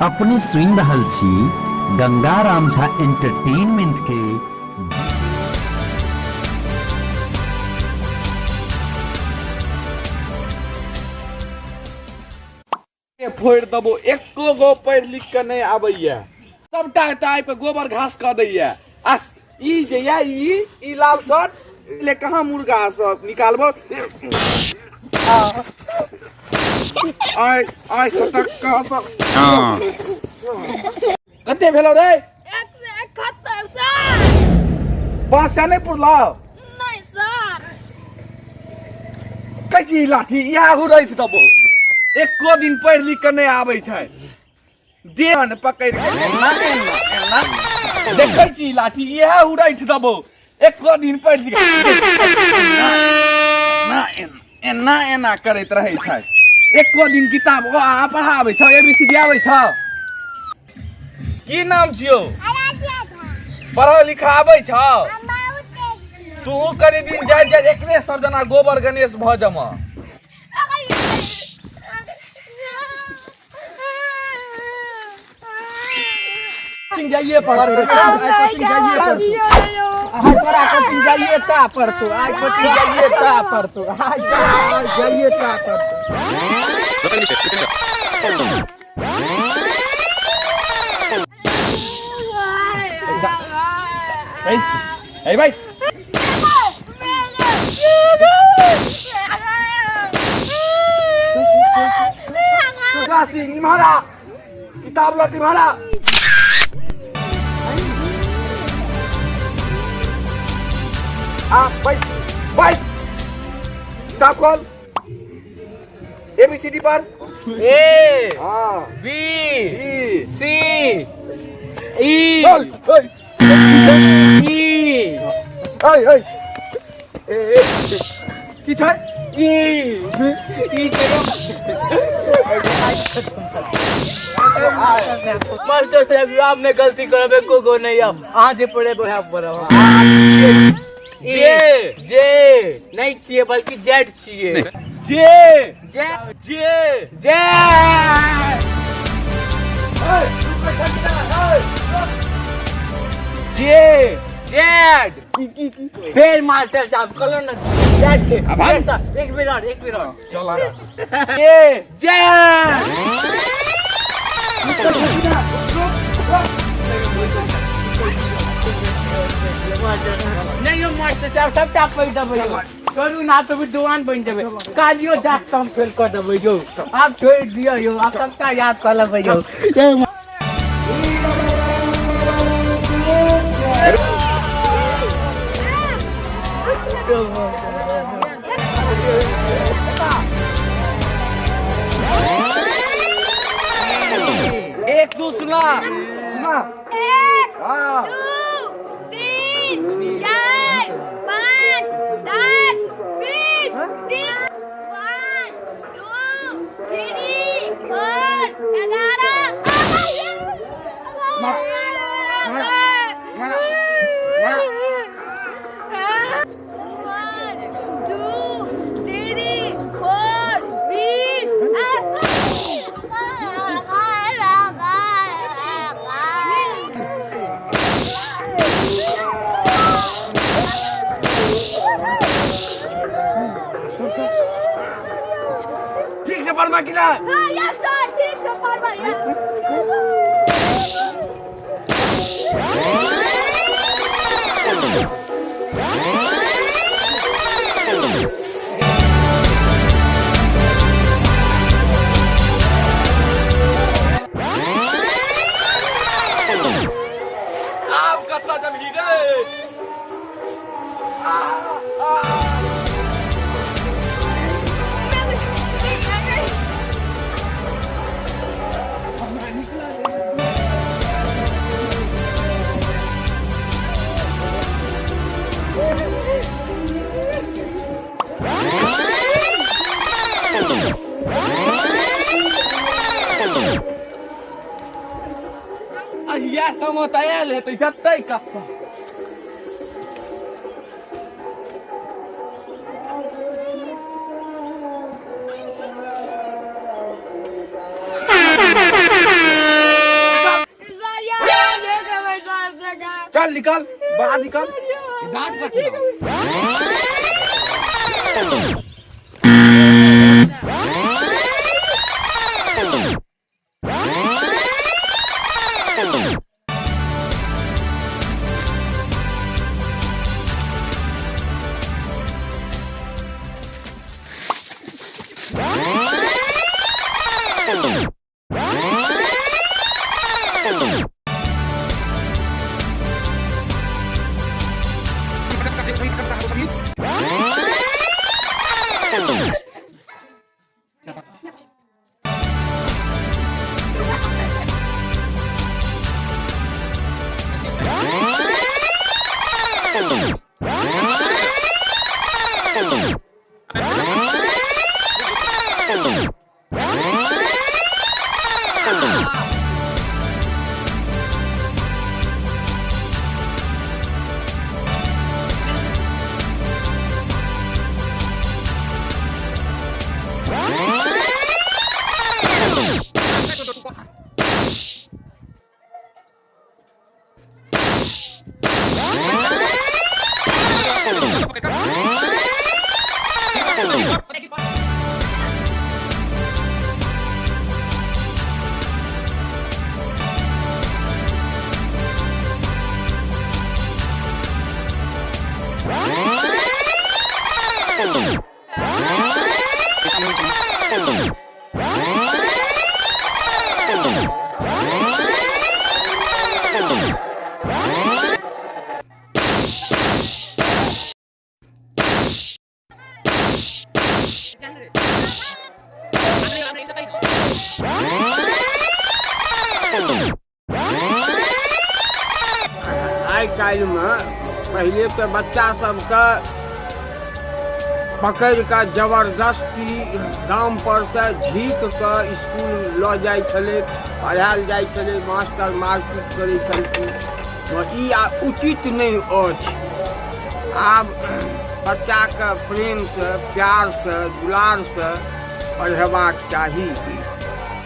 अपने सुन रहल छी गंगा रामझा एंटरटेनमेंट के। फोड़ दबो एको गो पढ़ लिख के नहीं आबैया, सबटा ताई पे गोबर घास क दैया। आस ई जे या ई लाल शर्ट ले कहां मुर्गा सब निकालबो। आय आय सटक का सब कते भेलो रे? 171 सर। पास से नहीं पुरला नहीं सर। कची लाठी इहा हुरैत दबो, एको दिन पढ़ लिख के नहीं आबै छै। देन पकड़ के एना एना एना देखै छी लाठी इहा हुरैत दबो, एको दिन पढ़ लिख ना एना एना करैत रहै छै। एको दिन किताब आ पढ़ाबै छ, एबीसीडी आबै छ? की नाम छियो? पढ़ा लिखा आबै छ? तू कनी दिन जाय जाय एकरे सब जना गोबर गणेश भ जमा। कोचिंग जाइए पढ़ कोचिंग जाइए आज पढ़ा कोचिंग जाइए ता पढ़ तो आज कोचिंग जाइए ता पढ़ तो आज जाइए ता पढ़ तो ए भाई निमारा किताब ला निमारा। भाई किताब खोल, एबीसीडी पर ए हाँ बी ई सी ई ओए ए की छै मास्टर साहब आपने गलती करबे को नहीं अब अहाँ जे पढ़े वह पढ़ो। जे नहीं छिए बल्कि जेड छिए। जे जे जे जे जे जेड फिर मास्टर साहब कलो ना जेड छे। एक मिनट चल आ जे जेड नहीं यो मास्टर साहब सबटा पढ़ देबै करू ना तो विद्वान बन जेबै। कालियो जास्त हम फेल कर देबै यो। आप छोड़ दियो यो, आप सबटा याद कर लेबै यो। एक दूसरा ना एक हाँ 2 3 4 5 10 20 1 2 3 4 11 ठीक से पढ़ बाकी ना। यस सर ठीक से पढ़ आप कत्ता जब ही रे अहिया समत आयल हेतै जतै कत्ता। निकल निकल बाहर निकल। दांत कट आइ काल्हि में पहले तो बच्चा सबके पकड़ के जबरदस्ती दाम पर से झीक के स्कूल लऽ जाइ छलै, पढ़ायल जाइ छलै, मास्टर मारपीट करै छलखिन। ई उचित नहीं अछि। आब बच्चा के प्रेम से, प्यार से, दुलार से पढ़ेबाक चाही।